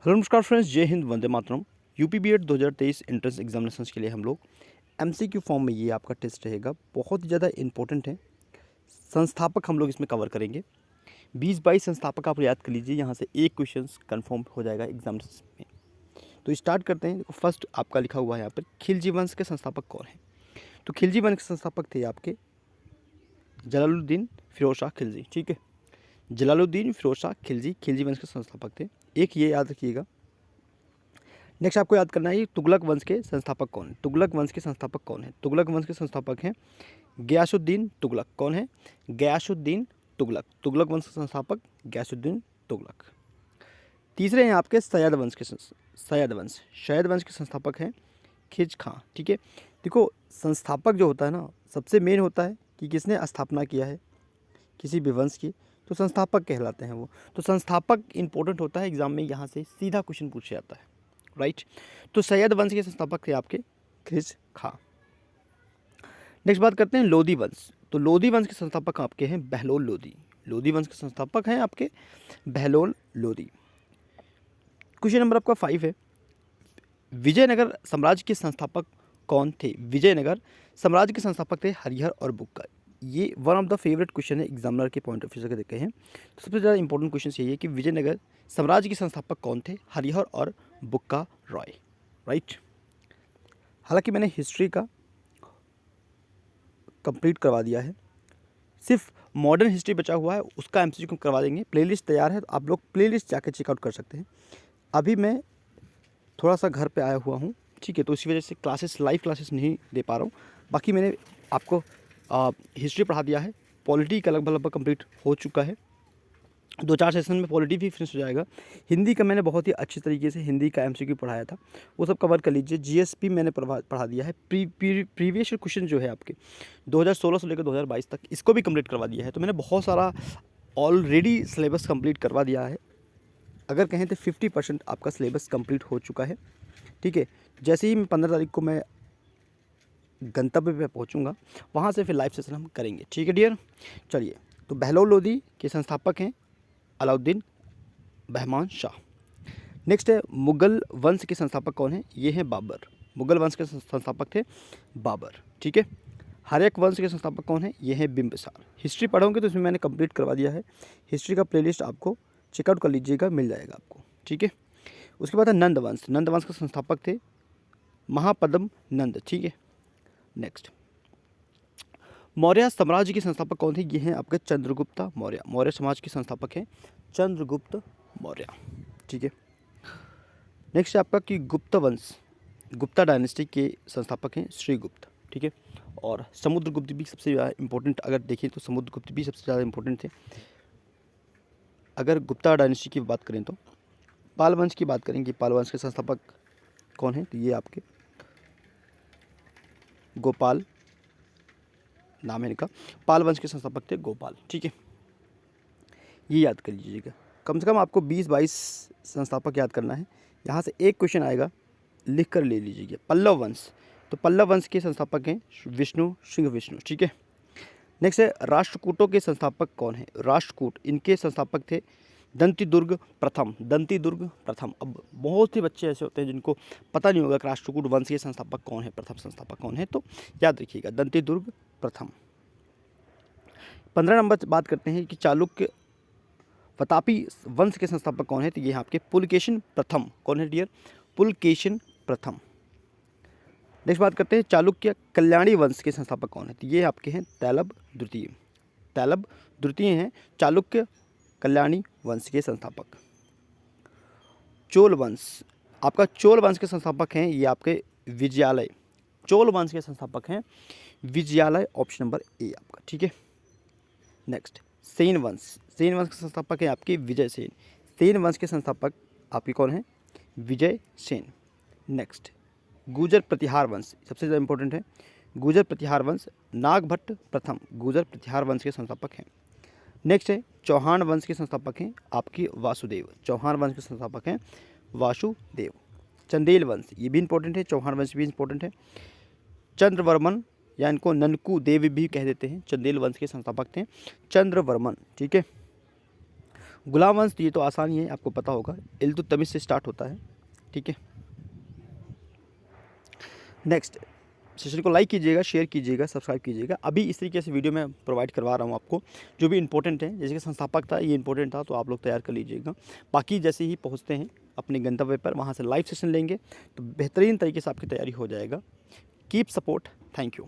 Hello नमस्कार friends, जय Hind, Vande Mataram. UP BEd 2023 entrance examinations के लिए हम लोग एमसीक्यू फॉर्म में ये आपका टेस्ट रहेगा। बहुत ही ज़्यादा इंपॉर्टेंट है। संस्थापक हम लोग इसमें कवर करेंगे। 20-22 संस्थापक आप याद कर लीजिए, यहाँ से एक क्वेश्चन कंफर्म हो जाएगा एग्जामिनेशन में। तो स्टार्ट करते हैं। फर्स्ट आपका लिखा हुआ है यहाँ पर, खिलजी वंश के संस्थापक कौन है? तो खिलजी वंश के संस्थापक थे आपके जलालुद्दीन फिरोज शाह खिलजी। ठीक है, जलालुद्दीन फिरोज शाह खिलजी खिलजी वंश के संस्थापक थे। एक ये याद रखिएगा। नेक्स्ट आपको याद करना है तुगलक वंश के संस्थापक कौन है? तुगलक वंश के संस्थापक कौन है? तुगलक वंश के संस्थापक हैं गयासुद्दीन तुगलक। कौन है? गयासुद्दीन तुगलक। तुगलक वंश के संस्थापक गयासुद्दीन तुगलक। तीसरे हैं आपके सैयद वंश के सैयद वंश के संस्थापक हैं खिज खां। ठीक है, देखो संस्थापक जो होता है ना, सबसे मेन होता है कि किसने स्थापना किया है किसी भी वंश की, तो संस्थापक कहलाते हैं वो। तो संस्थापक इंपॉर्टेंट होता है, एग्जाम में यहाँ से सीधा क्वेश्चन पूछा जाता है। राइट, तो सैयद वंश के संस्थापक थे आपके खिज खां। नेक्स्ट बात करते हैं लोधी वंश। तो लोधी वंश के संस्थापक आपके हैं बहलोल लोधी। लोधी वंश के संस्थापक हैं आपके बहलोल लोधी। क्वेश्चन नंबर आपका 5 है, विजयनगर साम्राज्य के संस्थापक कौन थे? विजयनगर साम्राज्य के संस्थापक थे हरिहर और बुक्का। ये one of the favourite question है एग्जामिनर के पॉइंट ऑफ व्यू से देखे हैं। तो सबसे ज़्यादा इंपॉर्टेंट क्वेश्चन यही है कि विजयनगर साम्राज्य के संस्थापक कौन थे? हरिहर और बुक्का रॉय। राइट, हालांकि मैंने हिस्ट्री का कंप्लीट करवा दिया है, सिर्फ मॉडर्न हिस्ट्री बचा हुआ है, उसका एमसीक्यू करवा देंगे। प्लेलिस्ट तैयार है, तो आप लोग प्लेलिस्ट जाके चेकआउट कर सकते हैं। अभी मैं थोड़ा सा घर पे आया हुआ हूँ, ठीक है, तो इसी वजह से लाइव क्लासेस नहीं दे पा रहा हूँ। बाकी मैंने आपको हिस्ट्री पढ़ा दिया है, पॉलिटी का लगभग कंप्लीट हो चुका है। 2-4 सेशन में पॉलिटी भी फिनिश हो जाएगा। हिंदी का मैंने बहुत ही अच्छी तरीके से हिंदी का एमसीक्यू पढ़ाया था, वो सब कवर कर लीजिए। जीएसपी मैंने पढ़ा दिया है। प्रीवियस क्वेश्चन जो है आपके 2016 से लेकर 2022 तक, इसको भी कंप्लीट करवा दिया है। तो मैंने बहुत सारा ऑलरेडी सिलेबस कंप्लीट करवा दिया है। अगर कहें तो 50% आपका सिलेबस कंप्लीट हो चुका है। ठीक है, जैसे ही मैं 15 तारीख को मैं गंतव्य पे पहुंचूंगा, वहाँ से फिर लाइव सेशन हम करेंगे। ठीक है डियर, चलिए। तो बहलोल लोधी के संस्थापक हैं अलाउद्दीन बहमान शाह। नेक्स्ट है मुगल वंश के संस्थापक कौन है? ये हैं बाबर। मुगल वंश के संस्थापक थे बाबर। ठीक है, हर्यक वंश के संस्थापक कौन है? ये हैं बिंबिसार। हिस्ट्री पढ़ोगे तो इसमें मैंने कंप्लीट करवा दिया है। हिस्ट्री का प्लेलिस्ट आपको चेकआउट कर लीजिएगा, मिल जाएगा आपको। ठीक है, उसके बाद है नंद वंश। नंद वंश के संस्थापक थे महापद्म नंद। ठीक है, नेक्स्ट मौर्य साम्राज्य के संस्थापक कौन थे? ये हैं आपके चंद्रगुप्त मौर्य। मौर्य समाज के संस्थापक हैं चंद्रगुप्त मौर्य। ठीक है, नेक्स्ट है आपका कि गुप्त वंश, गुप्ता डायनेस्टी के संस्थापक हैं श्रीगुप्त। ठीक है, और समुद्रगुप्त भी सबसे ज़्यादा इंपॉर्टेंट, अगर देखें तो समुद्रगुप्त भी सबसे ज़्यादा इंपॉर्टेंट थे। अगर गुप्ता डायनेस्टी की बात करें तो पाल वंश की बात करें कि पाल वंश के संस्थापक कौन है? तो ये आपके गोपाल नाम है इनका। पाल वंश के संस्थापक थे गोपाल। ठीक है, ये याद कर लीजिएगा। कम से कम आपको 20-22 संस्थापक याद करना है। यहाँ से एक क्वेश्चन आएगा, लिख कर ले लीजिएगा। पल्लव वंश, तो पल्लव वंश के संस्थापक हैं विष्णु सिंह विष्णु। ठीक है, नेक्स्ट है राष्ट्रकूटों के संस्थापक कौन है? राष्ट्रकूट, इनके संस्थापक थे दंतिदुर्ग प्रथम। दंतिदुर्ग प्रथम। अब बहुत ही बच्चे ऐसे होते हैं जिनको पता नहीं होगा कि राष्ट्रकूट वंश के संस्थापक कौन है, प्रथम संस्थापक कौन है, तो याद रखिएगा दंतिदुर्ग प्रथम। 15 नंबर बात करते हैं कि चालुक्य प्रतापी वंश के संस्थापक कौन है? तो ये आपके पुलकेशिन प्रथम। कौन है डियर? पुलकेशिन प्रथम। नेक्स्ट बात करते हैं चालुक्य कल्याणी वंश के संस्थापक कौन है? तो ये आपके हैं तैलब द्वितीय। तैलब द्वितीय हैं चालुक्य कल्याणी वंश के संस्थापक। चोल वंश, आपका चोल वंश के संस्थापक हैं ये आपके विजयालय। चोल वंश के संस्थापक हैं विजयालय, ऑप्शन नंबर ए आपका। ठीक है, नेक्स्ट सेन वंश। सेन वंश के संस्थापक है आपके विजय सेन। सेन वंश के संस्थापक आपके कौन है? विजय सेन। नेक्स्ट गुर्जर प्रतिहार वंश, सबसे ज़्यादा इंपॉर्टेंट है। गुर्जर प्रतिहार वंश नागभट्ट प्रथम गुर्जर प्रतिहार वंश के संस्थापक हैं। नेक्स्ट है चौहान वंश के संस्थापक हैं आपके वासुदेव। चौहान वंश के संस्थापक हैं वासुदेव। चंदेल वंश, ये भी इंपॉर्टेंट है, चौहान वंश भी इंपॉर्टेंट है। चंद्रवर्मन, या इनको ननकू देव भी कह देते हैं, चंदेल वंश के संस्थापक थे चंद्रवर्मन। ठीक है, गुलाम वंश ये तो आसान ही है, आपको पता होगा, इल्तुतमिश से स्टार्ट होता है, ठीक है। नेक्स्ट सेशन को लाइक कीजिएगा, शेयर कीजिएगा, सब्सक्राइब कीजिएगा। अभी इस तरीके से वीडियो मैं प्रोवाइड करवा रहा हूँ आपको, जो भी इंपॉर्टेंट है, जैसे कि संस्थापक था ये इंपॉर्टेंट था, तो आप लोग तैयार कर लीजिएगा। बाकी जैसे ही पहुँचते हैं अपने गंतव्य पर, वहाँ से लाइव सेशन लेंगे तो बेहतरीन तरीके से आपकी तैयारी हो जाएगा। Keep support, thank you.